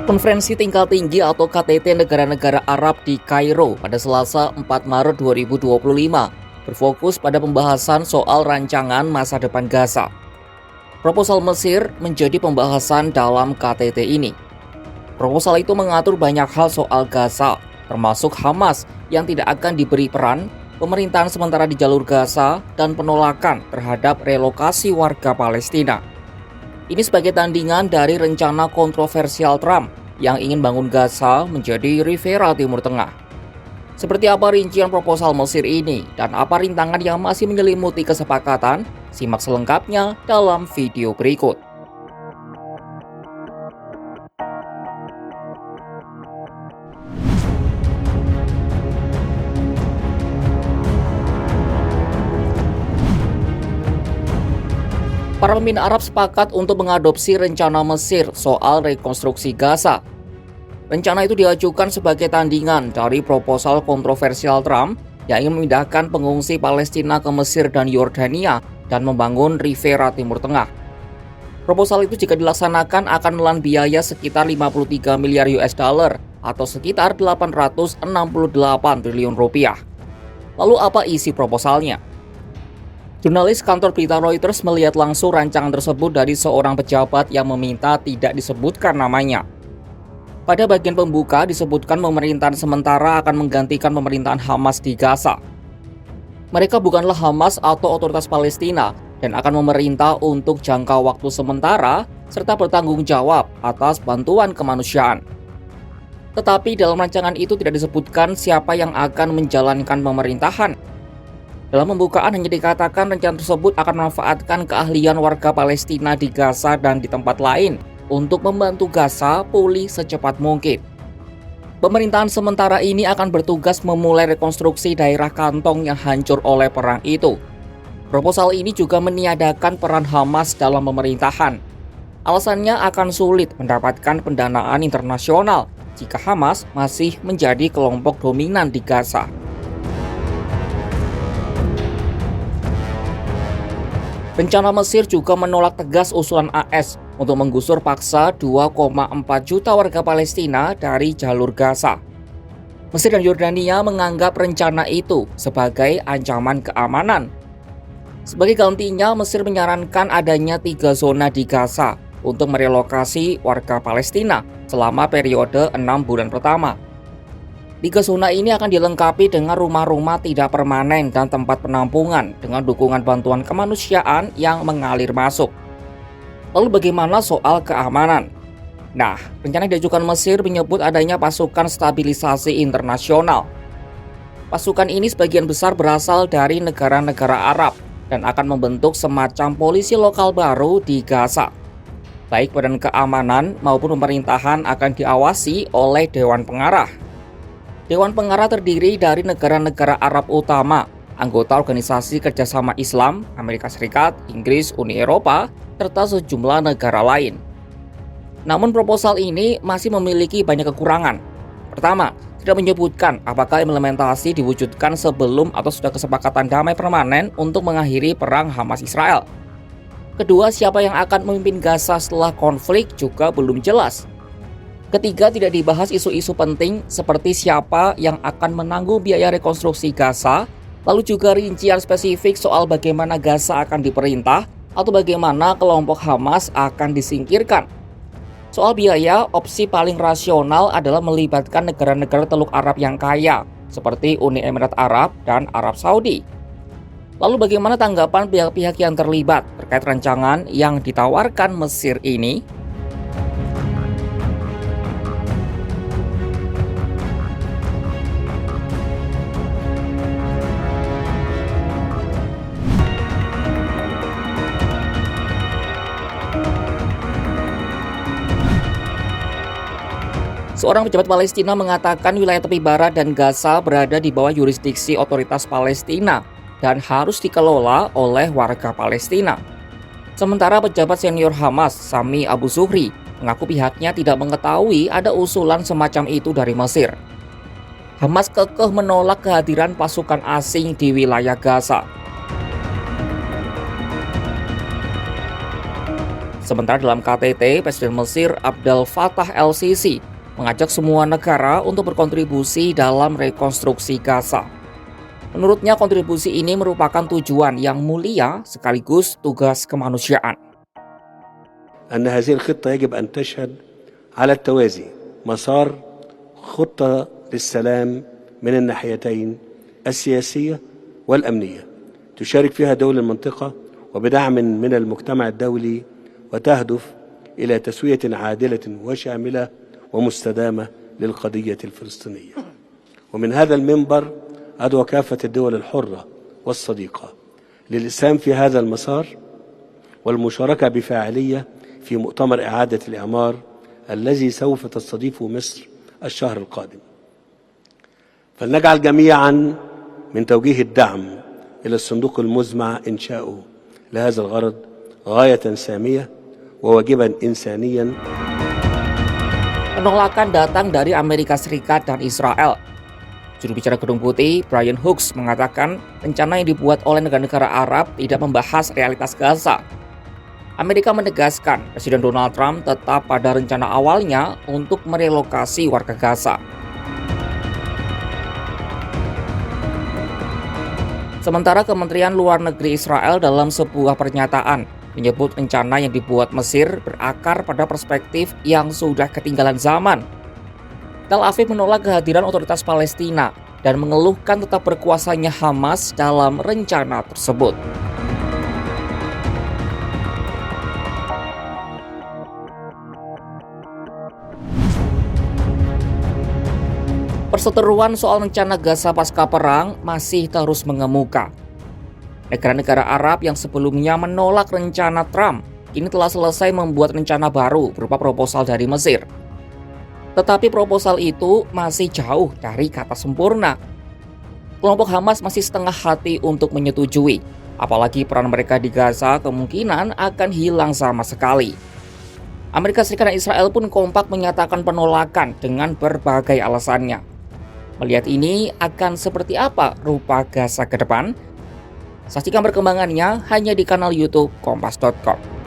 Konferensi tingkat tinggi atau KTT negara-negara Arab di Kairo pada Selasa 4 Maret 2025 berfokus pada pembahasan soal rancangan masa depan Gaza. Proposal Mesir menjadi pembahasan dalam KTT ini. Proposal itu mengatur banyak hal soal Gaza, termasuk Hamas yang tidak akan diberi peran, pemerintahan sementara di jalur Gaza, dan penolakan terhadap relokasi warga Palestina. Ini sebagai tandingan dari rencana kontroversial Trump yang ingin bangun Gaza menjadi Riviera Timur Tengah. Seperti apa rincian proposal Mesir ini dan apa rintangan yang masih menyelimuti kesepakatan? Simak selengkapnya dalam video berikut. Para pemimpin Arab sepakat untuk mengadopsi rencana Mesir soal rekonstruksi Gaza. Rencana itu diajukan sebagai tandingan dari proposal kontroversial Trump yang ingin memindahkan pengungsi Palestina ke Mesir dan Yordania dan membangun Riviera Timur Tengah. Proposal itu jika dilaksanakan akan menelan biaya sekitar 53 miliar US dollar atau sekitar 868 triliun rupiah. Lalu apa isi proposalnya? Jurnalis kantor berita Reuters melihat langsung rancangan tersebut dari seorang pejabat yang meminta tidak disebutkan namanya. Pada bagian pembuka disebutkan pemerintahan sementara akan menggantikan pemerintahan Hamas di Gaza. Mereka bukanlah Hamas atau otoritas Palestina dan akan memerintah untuk jangka waktu sementara serta bertanggung jawab atas bantuan kemanusiaan. Tetapi dalam rancangan itu tidak disebutkan siapa yang akan menjalankan pemerintahan. Dalam pembukaan hanya dikatakan rencana tersebut akan memanfaatkan keahlian warga Palestina di Gaza dan di tempat lain untuk membantu Gaza pulih secepat mungkin. Pemerintahan sementara ini akan bertugas memulai rekonstruksi daerah kantong yang hancur oleh perang itu. Proposal ini juga meniadakan peran Hamas dalam pemerintahan. Alasannya akan sulit mendapatkan pendanaan internasional jika Hamas masih menjadi kelompok dominan di Gaza. Rencana Mesir juga menolak tegas usulan AS untuk menggusur paksa 2,4 juta warga Palestina dari jalur Gaza. Mesir dan Yordania menganggap rencana itu sebagai ancaman keamanan. Sebagai gantinya, Mesir menyarankan adanya 3 zona di Gaza untuk merelokasi warga Palestina selama periode 6 bulan pertama. 3 zona ini akan dilengkapi dengan rumah-rumah tidak permanen dan tempat penampungan dengan dukungan bantuan kemanusiaan yang mengalir masuk. Lalu bagaimana soal keamanan? Nah, rencana yang diajukan Mesir menyebut adanya pasukan stabilisasi internasional. Pasukan ini sebagian besar berasal dari negara-negara Arab dan akan membentuk semacam polisi lokal baru di Gaza. Baik badan keamanan maupun pemerintahan akan diawasi oleh Dewan Pengarah. Dewan Pengarah terdiri dari negara-negara Arab utama, anggota Organisasi Kerjasama Islam, Amerika Serikat, Inggris, Uni Eropa, serta sejumlah negara lain. Namun proposal ini masih memiliki banyak kekurangan. Pertama, tidak menyebutkan apakah implementasi diwujudkan sebelum atau sudah kesepakatan damai permanen untuk mengakhiri perang Hamas-Israel. Kedua, siapa yang akan memimpin Gaza setelah konflik juga belum jelas. Ketiga, tidak dibahas isu-isu penting seperti siapa yang akan menanggung biaya rekonstruksi Gaza, lalu juga rincian spesifik soal bagaimana Gaza akan diperintah atau bagaimana kelompok Hamas akan disingkirkan. Soal biaya, opsi paling rasional adalah melibatkan negara-negara Teluk Arab yang kaya, seperti Uni Emirat Arab dan Arab Saudi. Lalu bagaimana tanggapan pihak-pihak yang terlibat terkait rancangan yang ditawarkan Mesir ini? Seorang pejabat Palestina mengatakan wilayah tepi barat dan Gaza berada di bawah yurisdiksi otoritas Palestina dan harus dikelola oleh warga Palestina. Sementara pejabat senior Hamas, Sami Abu Zuhri, mengaku pihaknya tidak mengetahui ada usulan semacam itu dari Mesir. Hamas kekeh menolak kehadiran pasukan asing di wilayah Gaza. Sementara dalam KTT, Presiden Mesir Abdel Fattah el-Sisi mengajak semua negara untuk berkontribusi dalam rekonstruksi Gaza. Menurutnya kontribusi ini merupakan tujuan yang mulia sekaligus tugas kemanusiaan. أن هذه الخطة يجب أن تشهد على التوازي مسار خطة للسلام من الناحيتين السياسية والأمنية تشارك فيها دول المنطقة وبدعم من المجتمع الدولي وتهدف إلى تسوية عادلة وشاملة ومستدامة للقضية الفلسطينية. ومن هذا المنبر أدعو كافة الدول الحرة والصديقة للإسهام في هذا المسار والمشاركة بفاعلية في مؤتمر إعادة الإعمار الذي سوف تستضيفه مصر الشهر القادم. فلنجعل جميعا من توجيه الدعم إلى الصندوق المزمع إنشاؤه لهذا الغرض غاية سامية وواجبا إنسانيا. Penolakan datang dari Amerika Serikat dan Israel. Juru bicara Gedung Putih, Brian Hooks, mengatakan rencana yang dibuat oleh negara-negara Arab tidak membahas realitas Gaza. Amerika menegaskan Presiden Donald Trump tetap pada rencana awalnya untuk merelokasi warga Gaza. Sementara Kementerian Luar Negeri Israel dalam sebuah pernyataan menyebut rencana yang dibuat Mesir berakar pada perspektif yang sudah ketinggalan zaman. Tel Aviv menolak kehadiran otoritas Palestina dan mengeluhkan tetap berkuasanya Hamas dalam rencana tersebut. Perseteruan soal rencana Gaza pasca perang masih terus mengemuka. Negara-negara Arab yang sebelumnya menolak rencana Trump kini telah selesai membuat rencana baru berupa proposal dari Mesir. Tetapi proposal itu masih jauh dari kata sempurna. Kelompok Hamas masih setengah hati untuk menyetujui, apalagi peran mereka di Gaza kemungkinan akan hilang sama sekali. Amerika Serikat dan Israel pun kompak menyatakan penolakan dengan berbagai alasannya. Melihat ini, akan seperti apa rupa Gaza ke depan? Saksikan perkembangannya hanya di kanal YouTube Kompas.com.